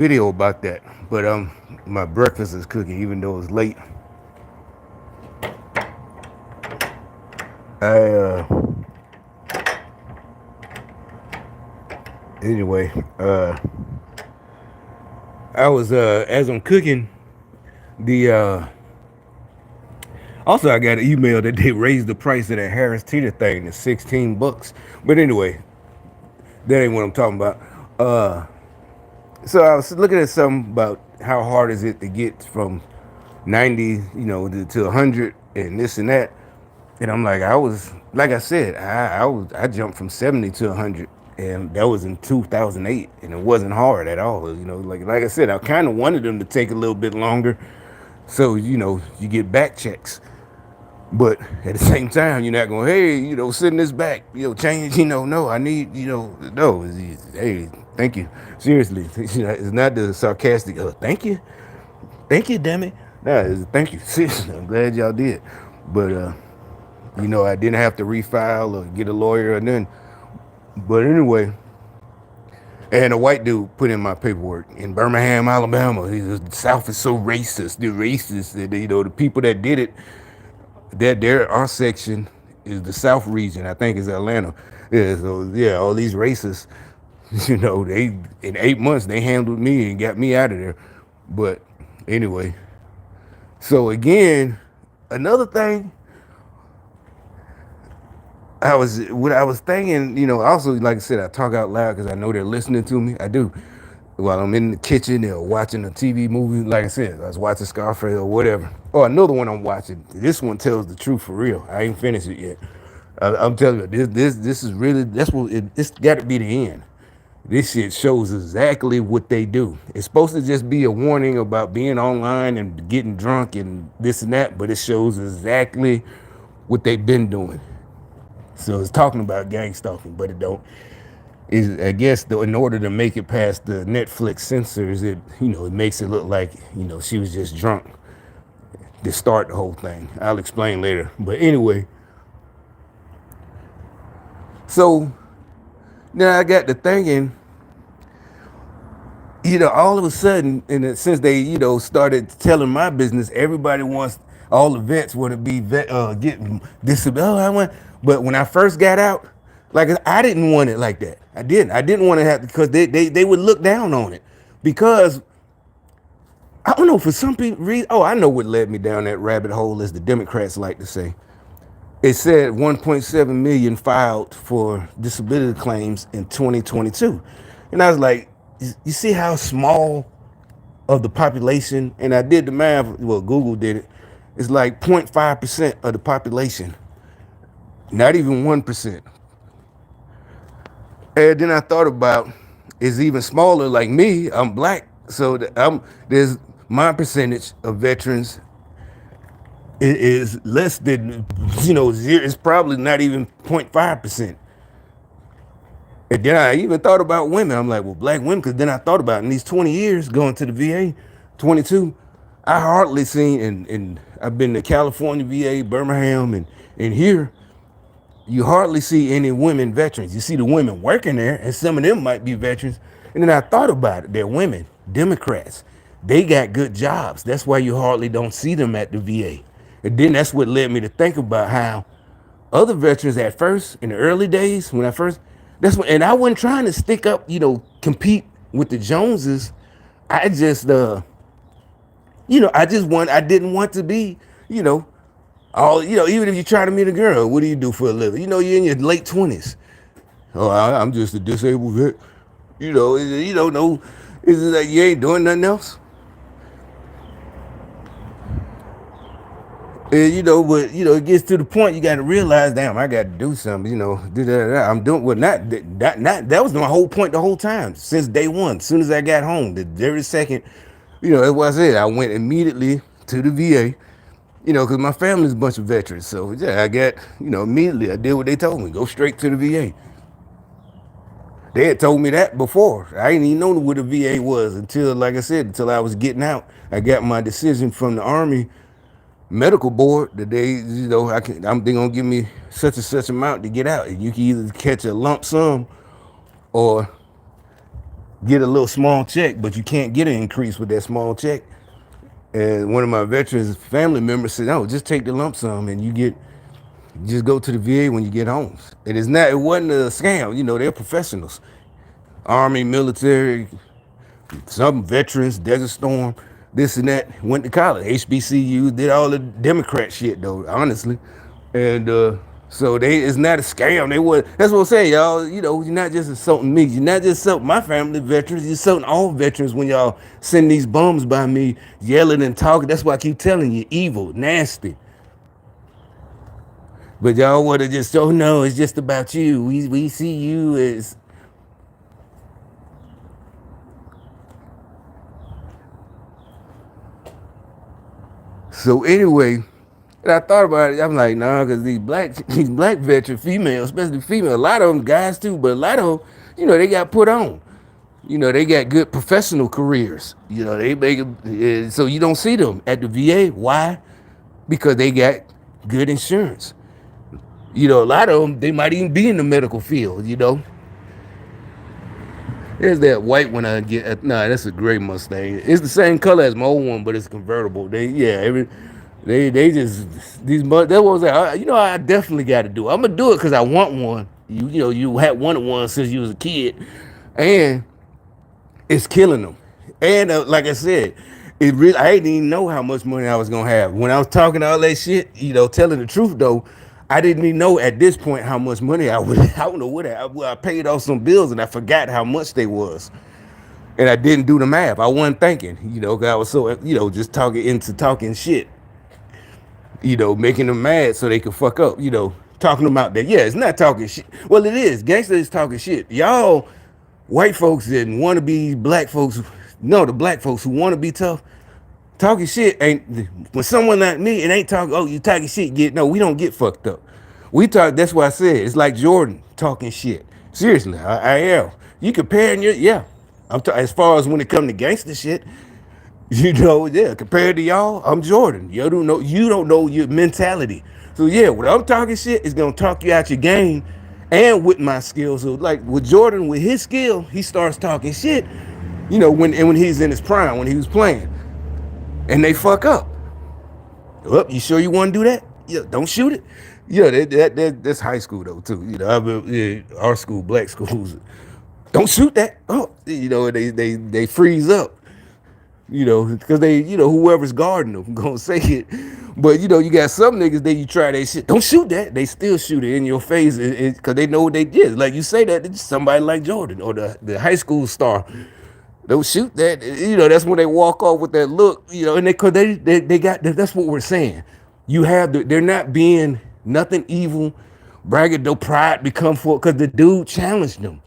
video about that. But my breakfast is cooking, even though it's late. I anyway, I was as I'm cooking the also I got an email that they raised the price of that Harris Teeter thing to $16. But anyway, that ain't what I'm talking about. So I was looking at something about how hard is it to get from 90, to 100 and this and that. And I'm like, like I said, I jumped from 70 to 100, and that was in 2008, and it wasn't hard at all. Like I said, I kind of wanted them to take a little bit longer, so you get back checks. But at the same time, you're not going, hey, send this back, change, no, I need, no, hey, thank you. Seriously, it's not the sarcastic, thank you, damn it. No, it's thank you. Seriously, I'm glad y'all did. But, I didn't have to refile or get a lawyer or nothing. But anyway, and a white dude put in my paperwork in Birmingham, Alabama. The South is so racist. They're racist. The people that did it, our section is the South region. I think is Atlanta. Yeah, so yeah, all these racists, they in 8 months they handled me and got me out of there. But anyway, so again, another thing what I was thinking, also like I said, I talk out loud because I know they're listening to me. I do. While I'm in the kitchen or watching a TV movie, like I said, I was watching Scarface or whatever. Oh, another one I'm watching. This one tells the truth for real. I ain't finished it yet. I'm telling you, this is really it's got to be the end. This shit shows exactly what they do. It's supposed to just be a warning about being online and getting drunk and this and that, but it shows exactly what they've been doing. So it's talking about gang stalking, but it don't. I guess in order to make it past the Netflix censors, it makes it look like she was just drunk to start the whole thing. I'll explain later. But anyway, so now I got to thinking, all of a sudden, and since they started telling my business, everybody wants all the vets want to be getting disability. Oh, I want, but when I first got out, like I didn't want it like that. I didn't want to have because they would look down on it because I don't know for some people. Oh, I know what led me down that rabbit hole, as the Democrats like to say. It said 1.7 million filed for disability claims in 2022, and I was like, you see how small of the population, and I did the math, well, Google did it, it's like 0.5% of the population, not even 1%. And then I thought about, it's even smaller, like me, I'm black, so there's my percentage of veterans is less than, zero, it's probably not even 0.5%. And then I even thought about women. I'm like, well, black women, because then I thought about in these 20 years going to the VA, 22, I hardly seen, and I've been to California VA, Birmingham, and here, you hardly see any women veterans. You see the women working there, and some of them might be veterans. And then I thought about it. They're women, Democrats. They got good jobs. That's why you hardly don't see them at the VA. And then that's what led me to think about how other veterans at first, in the early days, when I first, and I wasn't trying to stick up, compete with the Joneses. I just, I didn't want to be, even if you try to meet a girl, what do you do for a living? You're in your late 20s. Oh, I'm just a disabled vet. You don't know, is it like you ain't doing nothing else? And, but it gets to the point you got to realize, damn, I got to do something. I'm doing what that was my whole point the whole time since day one. As soon as I got home, the very second, that's what I said. I went immediately to the VA, because my family's a bunch of veterans. So yeah, I got, immediately I did what they told me, go straight to the VA. They had told me that before. I didn't even know what the VA was until, like I said, until I was getting out. I got my decision from the Army medical board that they're gonna give me such and such amount to get out, and you can either catch a lump sum or get a little small check, but you can't get an increase with that small check. And one of my veterans family members said, "No, just take the lump sum, and just go to the VA when you get home." And it wasn't a scam. They're professionals, Army, military, some veterans, Desert Storm, this and that. Went to college, HBCU, did all the Democrat shit though, honestly. And so it's not a scam. They would. That's what I'm saying, y'all. You're not just insulting me. You're not just insulting my family veterans. You're insulting all veterans when y'all send these bums by me yelling and talking. That's why I keep telling you, evil, nasty. But y'all want to just, oh no, it's just about you. We see you as. So anyway, and I thought about it. I'm like, nah, because these black veteran females, especially female, a lot of them guys too, but a lot of them, they got put on. They got good professional careers. They make it, so you don't see them at the VA. Why? Because they got good insurance. A lot of them, they might even be in the medical field. There's that white one I get. Nah, that's a gray Mustang. It's the same color as my old one, but it's convertible. They just that was that. I definitely got to do it. I'm gonna do it because I want one. You had wanted one since you was a kid, and it's killing them. And like I said, I didn't even know how much money I was gonna have when I was talking all that shit. Telling the truth though, I didn't even know at this point how much money I would. I don't know I paid off some bills and I forgot how much they was, and I didn't do the math. I wasn't thinking. 'Cause I was so just talking shit. Making them mad so they could fuck up. Talking them out there. Yeah, it's not talking shit. Well, it is. Gangsta is talking shit. Y'all white folks that want to be black folks, no, the black folks who want to be tough, talking shit ain't, when someone like me, it ain't talking, oh, you talking shit, no, we don't get fucked up. We talk, that's why I said, it's like Jordan talking shit. Seriously, I am. You comparing yeah. As far as when it come to gangster shit, yeah, compared to y'all, I'm Jordan. You don't know your mentality. So yeah, when I'm talking shit, it's gonna talk you out your game and with my skills. So like with Jordan, with his skill, he starts talking shit, when he's in his prime, when he was playing. And they fuck up. Oh, you sure you wanna do that? Yeah, don't shoot it. Yeah, that's high school though, too. Our school, black schools, don't shoot that. Oh, they freeze up. Because whoever's guarding them gonna say it. But you got some niggas that you try that shit. Don't shoot that. They still shoot it in your face because they know what they did. Like you say that to somebody like Jordan or the high school star. Don't shoot that. That's when they walk off with that look. And because they got that's what we're saying. They're not being nothing evil, braggadocio, pride become for because the dude challenged them.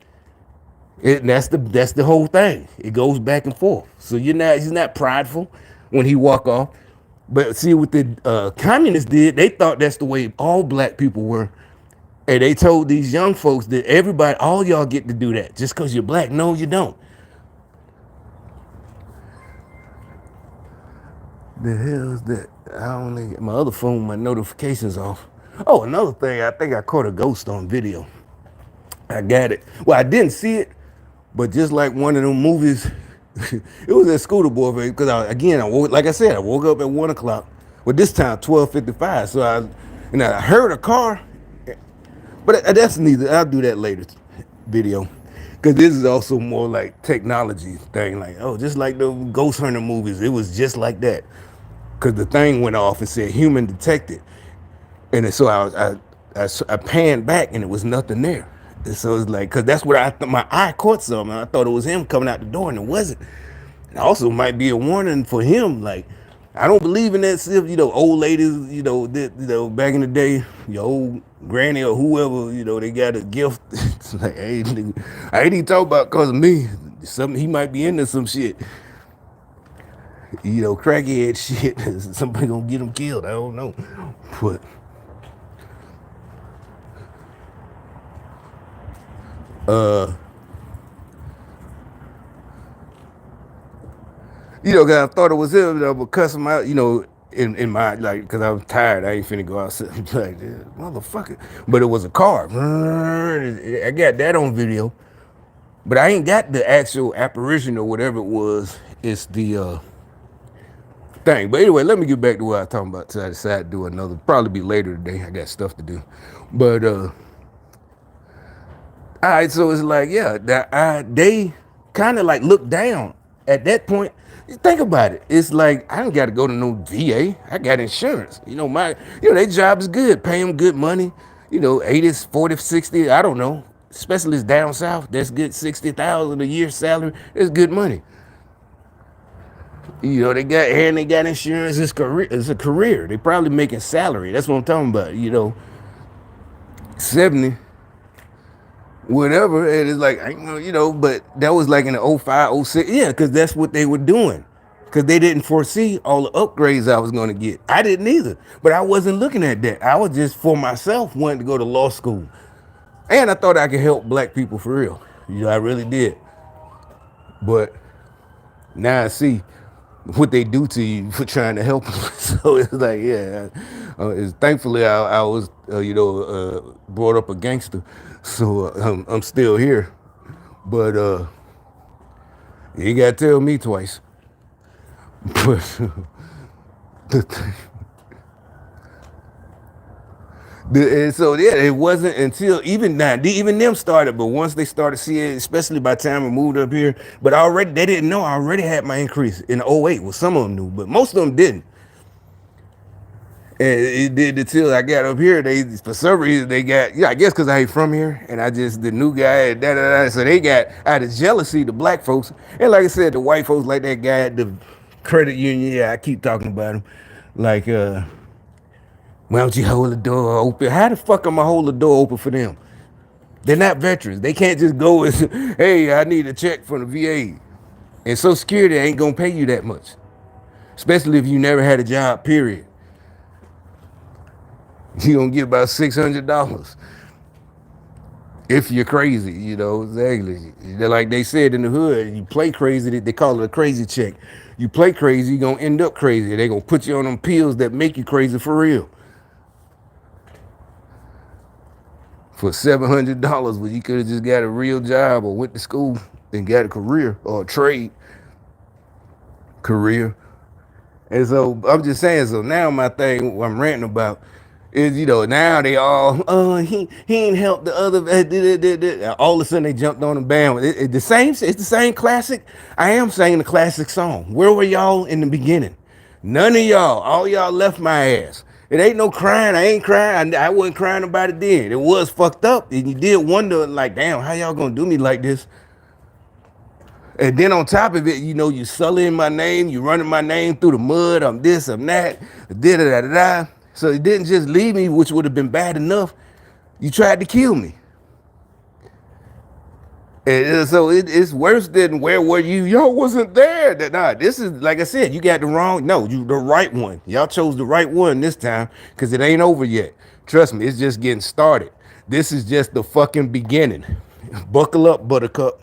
That's the whole thing. It goes back and forth. So he's not prideful when he walk off. But see what the communists did, they thought that's the way all black people were. And they told these young folks that all y'all get to do that just because you're black. No, you don't. The hell is that? I only get my other phone, my notifications off. Oh, another thing, I think I caught a ghost on video. I got it. Well, I didn't see it, but just like one of them movies, it was at Scooter Boy because like I said, I woke up at 1:00. Well, this time 12:55. So I heard a car, but that's neither. I'll do that later video because this is also more like technology thing. Like just like the ghost hunter movies, it was just like that because the thing went off and said human detected, and so I panned back and it was nothing there. And so it's like, because that's what my eye caught something. I thought it was him coming out the door and it wasn't. And also might be a warning for him. Like, I don't believe in that stuff, old ladies, back in the day, your old granny or whoever, they got a gift. It's like, hey, I ain't even talking about because of me. Something he might be into some shit. Crackhead shit. Somebody gonna get him killed. I don't know. But cause I thought it was him, but cuss him out, in my, like, because I was tired. I ain't finna go outside. Like, motherfucker. But it was a car. I got that on video. But I ain't got the actual apparition or whatever it was. It's the thing. But anyway, let me get back to what I was talking about. So I decided to do another. Probably be later today. I got stuff to do. But all right, so it's like, yeah, they kind of like look down at that point. Think about it. It's like I don't got to go to no VA. I got insurance. Their job is good. Pay them good money. 80, 40, 60. I don't know. Especially it's down south. That's good. 60,000 a year salary. That's good money. They got insurance. It's a career. They probably making salary. That's what I'm talking about. 70 whatever. And it's like, but that was like in the 05, 06. Yeah, because that's what they were doing. Because they didn't foresee all the upgrades I was going to get. I didn't either. But I wasn't looking at that. I was just for myself wanting to go to law school. And I thought I could help black people for real. I really did. But now I see what they do to you for trying to help them. So it's like, yeah. Thankfully, I was, brought up a gangster. So I'm still here. But you got to tell me twice. But and so yeah, it wasn't until even now, even them started. But once they started seeing, especially by the time I moved up here, but already they didn't know I already had my increase in '08. Well, some of them knew, but most of them didn't. And it did until I got up here. They, for some reason, they got, I guess because I ain't from here, and I just the new guy, so they got out of jealousy the black folks, and like I said, the white folks like that guy at the credit union. Yeah, I keep talking about him, like why don't you hold the door open? How the fuck am I hold the door open for them? They're not veterans. They can't just go and say, hey, I need a check from the VA. And Social Security ain't gonna pay you that much. Especially if you never had a job, period. You're gonna get about $600. If you're crazy, exactly. Like they said in the hood, you play crazy, they call it a crazy check. You play crazy, you're gonna end up crazy. They're gonna put you on them pills that make you crazy for real. For $700 when you could have just got a real job or went to school and got a career or a trade career. And so I'm just saying, so now my thing, what I'm ranting about is, now they all, he ain't helped the other, all of a sudden they jumped on the band. It's the same classic. I am saying the classic song. Where were y'all in the beginning? None of y'all, all y'all left my ass. It ain't no crying. I ain't crying. I wasn't crying about it then. It was fucked up. And you did wonder, like, damn, how y'all gonna do me like this? And then on top of it, you sullying my name, you running my name through the mud, I'm this, I'm that, da-da-da-da-da. So it didn't just leave me, which would have been bad enough. You tried to kill me. And so it's worse than where were you? Y'all wasn't there. Nah, this is, like I said, you got the right one. Y'all chose the right one this time because it ain't over yet. Trust me, it's just getting started. This is just the fucking beginning. Buckle up, buttercup.